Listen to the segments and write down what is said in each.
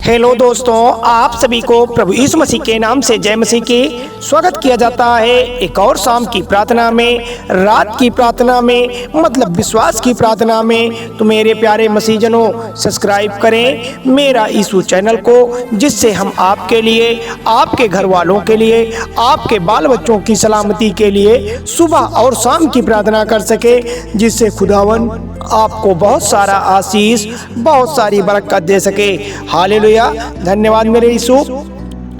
Hello दोस्तों, आप सभी को प्रभु यीशु मसीह के नाम से जय मसीह की स्वागत किया जाता है। एक और शाम की प्रार्थना में, रात की प्रार्थना में, मतलब विश्वास की प्रार्थना में। तो मेरे प्यारे मसीहजनों, सब्सक्राइब करें मेरा यीशु चैनल को, जिससे हम आपके लिए, आपके घर वालों के लिए, आपके बाल बच्चों की सलामती के लिए सुबह और शाम की प्रार्थना कर सके, जिससे खुदावन आपको बहुत सारा आशीष, बहुत सारी बरकत दे सके। हालेलुया, धन्यवाद मेरे यीशु।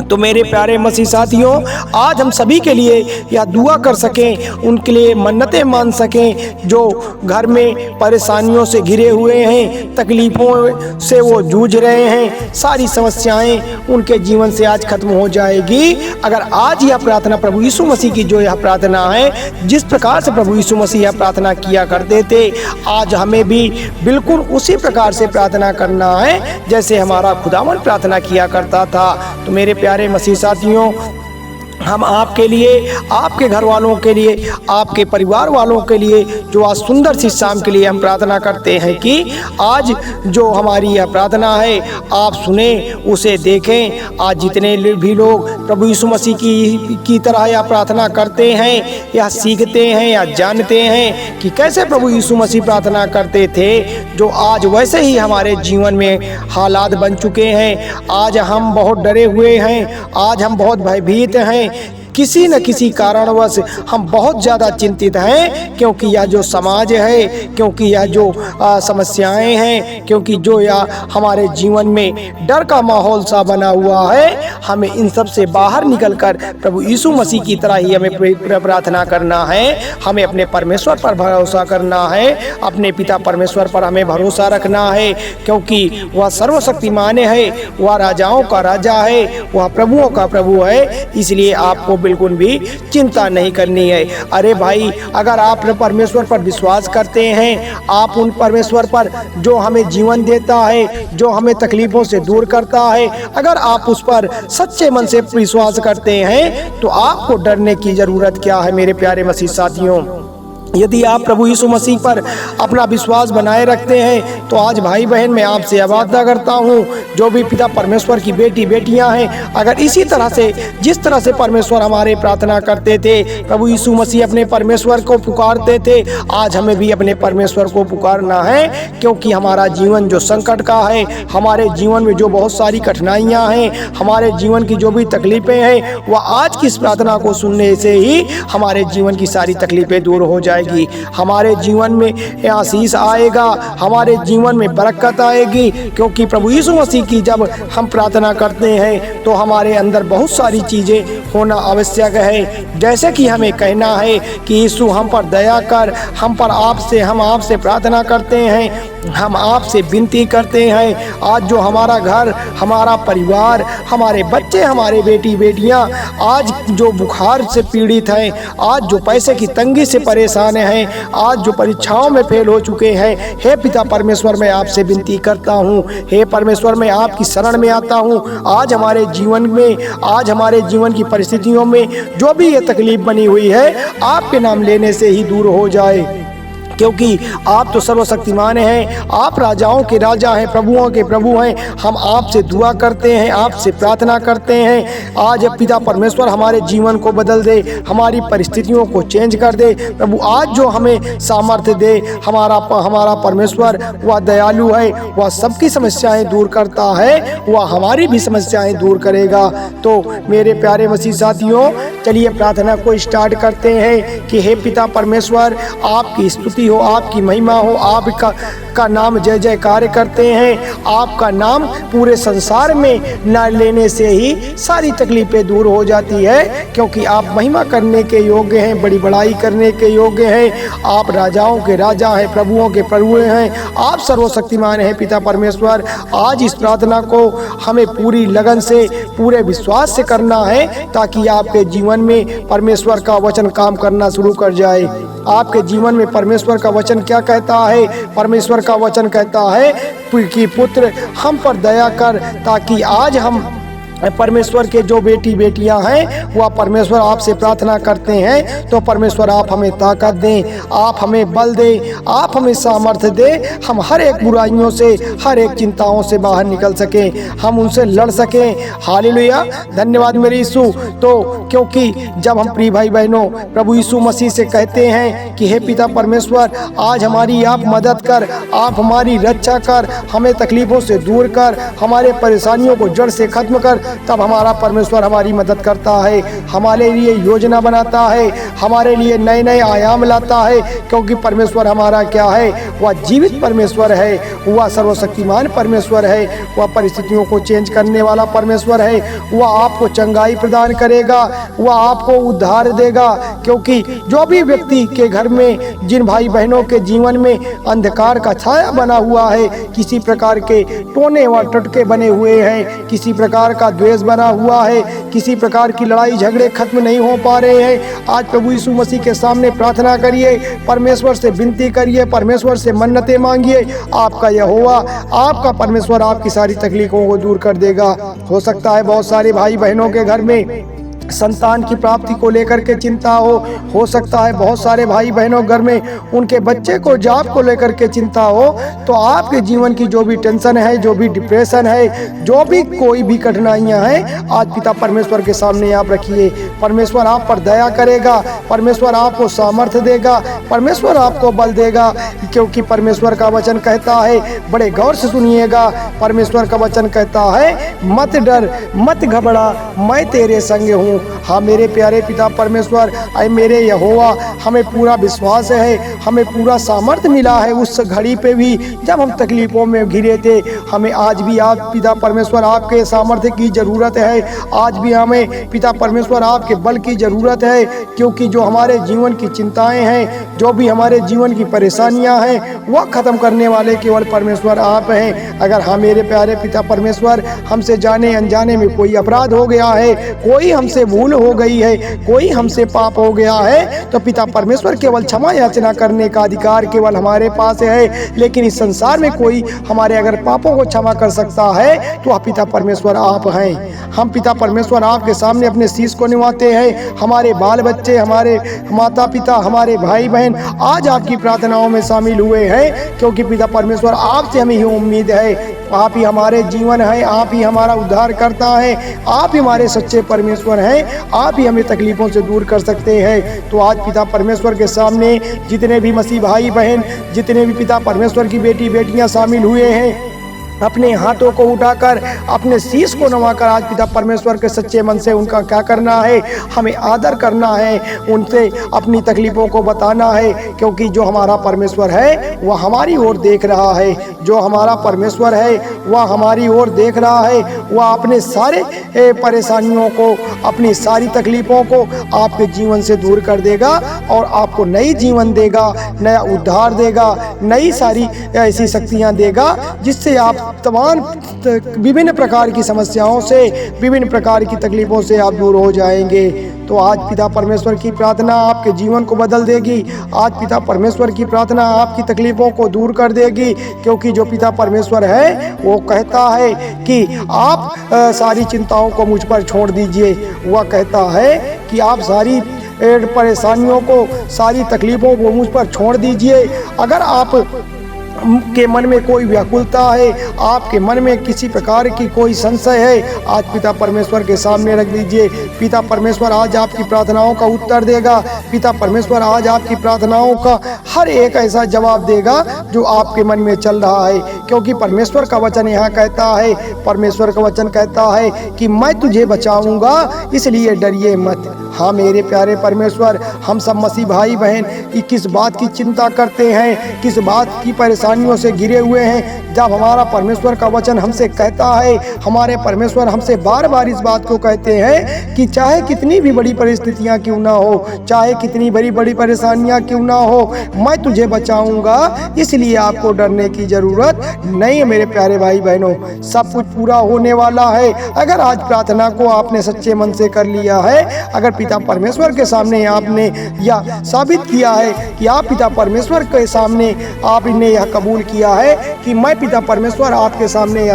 तो मेरे प्यारे मसीह साथियों, आज हम सभी के लिए यह दुआ कर सकें, उनके लिए मन्नतें मान सकें जो घर में परेशानियों से घिरे हुए हैं, तकलीफ़ों से वो जूझ रहे हैं। सारी समस्याएं उनके जीवन से आज खत्म हो जाएगी अगर आज यह प्रार्थना प्रभु यीशु मसीह की, जो यह प्रार्थना है, जिस प्रकार से प्रभु यीशु मसीह यह प्रार्थना किया करते थे, आज हमें भी बिल्कुल उसी प्रकार से प्रार्थना करना है जैसे हमारा खुदावन प्रार्थना किया करता था। तो मेरे प्यारे मसीह साथियों, हम आपके लिए, आपके घर वालों के लिए, आपके परिवार वालों के लिए, जो आज सुंदर सी शाम के लिए हम प्रार्थना करते हैं कि आज जो हमारी यह प्रार्थना है आप सुने, उसे देखें। आज जितने भी लोग प्रभु यीशु मसीह की तरह यह प्रार्थना करते हैं, या सीखते हैं, या जानते हैं कि कैसे प्रभु यीशु मसीह प्रार्थना करते थे, जो आज वैसे ही हमारे जीवन में हालात बन चुके हैं। आज हम बहुत डरे हुए हैं, आज हम बहुत भयभीत हैं, किसी न किसी कारणवश हम बहुत ज़्यादा चिंतित हैं, क्योंकि यह जो समाज है, क्योंकि यह जो समस्याएं हैं, क्योंकि जो यह हमारे जीवन में डर का माहौल सा बना हुआ है। हमें इन सब से बाहर निकलकर प्रभु यीशु मसीह की तरह ही हमें प्रार्थना करना है। हमें अपने परमेश्वर पर भरोसा करना है, अपने पिता परमेश्वर पर हमें भरोसा रखना है, क्योंकि वह सर्वशक्तिमान है, वह राजाओं का राजा है, वह प्रभुओं का प्रभु है। इसलिए आपको बिल्कुल भी चिंता नहीं करनी है। अरे भाई, अगर आप परमेश्वर पर विश्वास करते हैं, आप उन परमेश्वर पर जो हमें जीवन देता है, जो हमें तकलीफों से दूर करता है, अगर आप उस पर सच्चे मन से विश्वास करते हैं, तो आपको डरने की जरूरत क्या है मेरे प्यारे मसीह साथियों। यदि आप प्रभु यीशु मसीह पर अपना विश्वास बनाए रखते हैं, तो आज भाई बहन मैं आपसे वादा करता हूँ, जो भी पिता परमेश्वर की बेटी बेटियाँ हैं, अगर इसी तरह से, जिस तरह से परमेश्वर हमारे प्रार्थना करते थे, प्रभु यीशु मसीह अपने परमेश्वर को पुकारते थे, आज हमें भी अपने परमेश्वर को पुकारना है। क्योंकि हमारा जीवन जो संकट का है, हमारे जीवन में जो बहुत सारी कठिनाइयाँ हैं, हमारे जीवन की जो भी तकलीफ़ें हैं, वह आज की इस प्रार्थना को सुनने से ही हमारे जीवन की सारी तकलीफ़ें दूर हो जाएगी। हमारे जीवन में आशीष आएगा, हमारे जीवन में बरकत आएगी। क्योंकि प्रभु यीशु मसीह की जब हम प्रार्थना करते हैं, तो हमारे अंदर बहुत सारी चीज़ें होना आवश्यक है। जैसे कि हमें कहना है कि यीशु हम पर दया कर, हम आपसे प्रार्थना करते हैं, हम आपसे विनती करते हैं। आज जो हमारा घर, हमारा परिवार, हमारे बच्चे, हमारे बेटी बेटियां आज जो बुखार से पीड़ित हैं, आज जो पैसे की तंगी से परेशान हैं, आज जो परीक्षाओं में फेल हो चुके हैं, हे पिता परमेश्वर, मैं आपसे विनती करता हूँ। हे परमेश्वर, मैं आपकी शरण में आता हूँ। आज हमारे जीवन में, आज हमारे जीवन की परिस्थितियों में जो भी ये तकलीफ बनी हुई है, आपके नाम लेने से ही दूर हो जाए। क्योंकि आप तो सर्वशक्तिमान हैं, आप राजाओं के राजा हैं, प्रभुओं के प्रभु हैं। हम आपसे दुआ करते हैं, आपसे प्रार्थना करते हैं। आज पिता परमेश्वर हमारे जीवन को बदल दे, हमारी परिस्थितियों को चेंज कर दे। प्रभु आज जो हमें सामर्थ्य दे, हमारा परमेश्वर वह दयालु है, वह सबकी समस्याएं दूर करता है, वह हमारी भी समस्याएं दूर करेगा। तो मेरे प्यारे मसीह साथियों, चलिए प्रार्थना को स्टार्ट करते हैं कि हे पिता परमेश्वर, आपकी स्तुति हो, आपकी महिमा हो, आपका नाम जय जयकार करते हैं। आपका नाम पूरे संसार में न लेने से ही सारी तकलीफें दूर हो जाती है, क्योंकि आप महिमा करने के योग्य हैं, बड़ी बड़ाई करने के योग्य हैं। आप राजाओं के राजा हैं, प्रभुओं के प्रभु हैं, आप सर्वशक्तिमान हैं पिता परमेश्वर। आज इस प्रार्थना को हमें पूरी लगन से, पूरे विश्वास से करना है, ताकि आपके जीवन में परमेश्वर का वचन काम करना शुरू कर जाए। आपके जीवन में परमेश्वर का वचन क्या कहता है? परमेश्वर का वचन कहता है कि पुत्र हम पर दया कर, ताकि आज हम परमेश्वर के जो बेटी बेटियां हैं वह परमेश्वर आपसे प्रार्थना करते हैं, तो परमेश्वर आप हमें ताकत दें, आप हमें बल दें, आप हमें सामर्थ्य दें, हम हर एक बुराइयों से, हर एक चिंताओं से बाहर निकल सकें, हम उनसे लड़ सकें। हालेलुया, धन्यवाद मेरे यीशु। तो क्योंकि जब हम प्रिय भाई बहनों प्रभु यीशु मसीह से कहते हैं कि हे पिता परमेश्वर, आज हमारी आप मदद कर, आप हमारी रक्षा कर, हमें तकलीफ़ों से दूर कर, हमारे परेशानियों को जड़ से खत्म कर, तब हमारा परमेश्वर हमारी मदद करता है, हमारे लिए योजना बनाता है, हमारे लिए नए नए आयाम लाता है। क्योंकि परमेश्वर हमारा क्या है, वह जीवित परमेश्वर है, वह सर्वशक्तिमान परमेश्वर है, वह परिस्थितियों को चेंज करने वाला परमेश्वर है। वह आपको चंगाई प्रदान करेगा, वह आपको उद्धार देगा। क्योंकि जो भी व्यक्ति के घर में, जिन भाई बहनों के जीवन में अंधकार का छाया बना हुआ है, किसी प्रकार के टोने व टटके बने हुए हैं, किसी प्रकार का द्वेष बना हुआ है, किसी प्रकार की लड़ाई झगड़े खत्म नहीं हो पा रहे हैं, आज प्रभु यीशु मसीह के सामने प्रार्थना करिए, परमेश्वर से विनती करिए, परमेश्वर से मन्नतें मांगिए। आपका यहोवा, आपका परमेश्वर आपकी सारी तकलीफों को दूर कर देगा। हो सकता है बहुत सारे भाई बहनों के घर में संतान की प्राप्ति को लेकर के चिंता हो सकता है बहुत सारे भाई बहनों घर में उनके बच्चे को जॉब को लेकर के चिंता हो। तो आपके जीवन की जो भी टेंशन है, जो भी डिप्रेशन है, जो भी कोई भी कठिनाइयां हैं, आज पिता परमेश्वर के सामने आप रखिए। परमेश्वर आप पर दया करेगा, परमेश्वर आपको सामर्थ्य देगा, परमेश्वर आपको बल देगा। क्योंकि परमेश्वर का वचन कहता है, बड़े गौर से सुनिएगा, परमेश्वर का वचन कहता है, मत डर, मत घबरा, मैं तेरे संग हूँ। हाँ मेरे प्यारे पिता परमेश्वर, ऐ मेरे यहोवा, हमें पूरा विश्वास है, हमें पूरा सामर्थ्य मिला है उस घड़ी पे भी जब हम तकलीफों में घिरे थे। हमें आज भी आप पिता परमेश्वर आपके सामर्थ्य की ज़रूरत है, आज भी हमें पिता परमेश्वर आपके बल की ज़रूरत है। क्योंकि जो हमारे जीवन की चिंताएं हैं, जो भी हमारे जीवन की परेशानियां हैं, वह ख़त्म करने वाले केवल परमेश्वर आप हैं। अगर हाँ मेरे प्यारे पिता परमेश्वर, हमसे जाने अनजाने में कोई अपराध हो गया है, कोई हमसे भूल हो गई है, कोई हमसे पाप हो गया है, तो पिता परमेश्वर केवल क्षमा याचना करने का अधिकार केवल हमारे पास है। लेकिन इस संसार में कोई हमारे अगर पापों को क्षमा कर सकता है तो वह पिता परमेश्वर आप हैं। हम पिता परमेश्वर आपके सामने अपने शीश को निभाते हैं। हमारे बाल बच्चे, हमारे माता पिता, हमारे भाई बहन आज आपकी प्रार्थनाओं में शामिल हुए हैं। क्योंकि पिता परमेश्वर आपसे हमें ही उम्मीद है, आप ही हमारे जीवन है, आप ही हमारा उद्धार करता है, आप ही हमारे सच्चे परमेश्वर हैं, आप ही हमें तकलीफ़ों से दूर कर सकते हैं। तो आज पिता परमेश्वर के सामने जितने भी मसीह भाई बहन, जितने भी पिता परमेश्वर की बेटी बेटियां शामिल हुए हैं, अपने हाथों को उठाकर, अपने शीश को नवाकर आज पिता परमेश्वर के सच्चे मन से उनका क्या करना है, हमें आदर करना है, उनसे अपनी तकलीफ़ों को बताना है। क्योंकि जो हमारा परमेश्वर है वह हमारी ओर देख रहा है, जो हमारा परमेश्वर है वह हमारी ओर देख रहा है। वह अपने सारे परेशानियों को, अपनी सारी तकलीफ़ों को आपके जीवन से दूर कर देगा और आपको नई जीवन देगा, नया उद्धार देगा, नई सारी ऐसी शक्तियाँ देगा जिससे आप तमाम विभिन्न प्रकार की समस्याओं से, विभिन्न प्रकार की तकलीफ़ों से आप दूर हो जाएंगे। तो आज पिता परमेश्वर की प्रार्थना आपके जीवन को बदल देगी। आज पिता परमेश्वर की प्रार्थना आपकी तकलीफ़ों को दूर कर देगी। क्योंकि जो पिता परमेश्वर है वो कहता है कि आप सारी चिंताओं को मुझ पर छोड़ दीजिए। वह कहता है कि आप सारी परेशानियों को, सारी तकलीफ़ों को मुझ पर छोड़ दीजिए। अगर आप के मन में कोई व्याकुलता है, आपके मन में किसी प्रकार की कोई संशय है, आज पिता परमेश्वर के सामने रख दीजिए। पिता परमेश्वर आज आपकी प्रार्थनाओं का उत्तर देगा। पिता परमेश्वर आज आपकी प्रार्थनाओं का हर एक ऐसा जवाब देगा जो आपके मन में चल रहा है। क्योंकि परमेश्वर का वचन यहाँ कहता है, परमेश्वर का वचन कहता है कि मैं तुझे बचाऊंगा, इसलिए डरिए मत। हाँ मेरे प्यारे परमेश्वर, हम सब मसीह भाई बहन किस बात की चिंता करते हैं, किस बात की परेशानियों से घिरे हुए हैं, जब हमारा परमेश्वर का वचन हमसे कहता है, हमारे परमेश्वर हमसे बार बार इस बात को कहते हैं कि चाहे कितनी भी बड़ी परिस्थितियां क्यों ना हो, चाहे कितनी बड़ी बड़ी परेशानियां क्यों ना हो, मैं तुझे बचाऊंगा, इसलिए आपको डरने की ज़रूरत नहीं है। मेरे प्यारे भाई बहनों, सब कुछ पूरा होने वाला है। अगर आज प्रार्थना को आपने सच्चे मन से कर लिया है, अगर पिता परमेश्वर के सामने आपने यह साबित किया है कि आप पिता परमेश्वर के सामने आपने यह कबूल किया है कि मैं पिता परमेश्वर आपके सामने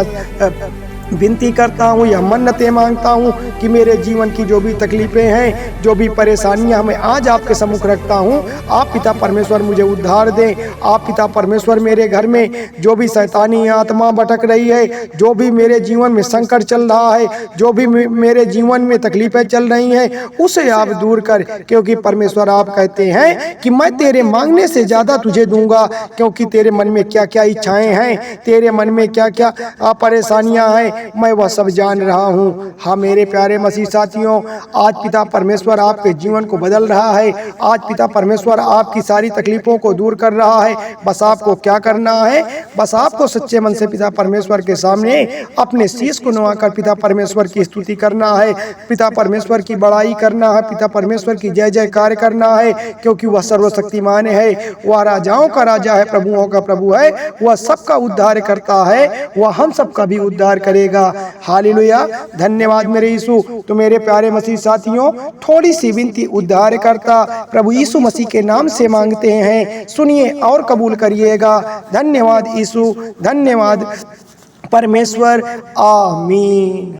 विनती करता हूँ या मन्नतें मांगता हूँ कि मेरे जीवन की जो भी तकलीफ़ें हैं, जो भी परेशानियाँ मैं आज आपके सम्मुख रखता हूँ, आप पिता परमेश्वर मुझे उद्धार दें। आप पिता परमेश्वर मेरे घर में जो भी शैतानी आत्मा भटक रही है, जो भी मेरे जीवन में संकट चल रहा है, जो भी मेरे जीवन में तकलीफ़ें चल रही हैं, उसे आप दूर कर, क्योंकि परमेश्वर आप कहते हैं कि मैं तेरे मांगने से ज़्यादा तुझे दूंगा, क्योंकि तेरे मन में क्या क्या इच्छाएं हैं, तेरे मन में क्या क्या परेशानियां हैं, मैं वह सब जान रहा हूँ। हाँ मेरे प्यारे मसीह साथियों, आज पिता परमेश्वर आपके जीवन को बदल रहा है। आज पिता परमेश्वर आपकी सारी तकलीफ़ों को दूर कर रहा है। बस आपको क्या करना है, बस आपको सच्चे मन से पिता परमेश्वर के सामने अपने शीश को नवाकर पिता परमेश्वर की स्तुति करना है, पिता परमेश्वर की बड़ाई करना है, पिता परमेश्वर की जय जयकार करना है, क्योंकि वह सर्वशक्तिमान है, वह राजाओं का राजा है, प्रभुओं का प्रभु है, वह सबका उद्धार करता है, वह हम सबका भी उद्धार करेगा। हालेलुया, धन्यवाद मेरे यीशु। तो मेरे प्यारे मसीह साथियों, थोड़ी सी विनती उद्धार करता प्रभु यीशु मसीह के नाम से मांगते हैं, सुनिए और कबूल करिएगा। धन्यवाद यीशु, धन्यवाद परमेश्वर, आमीन।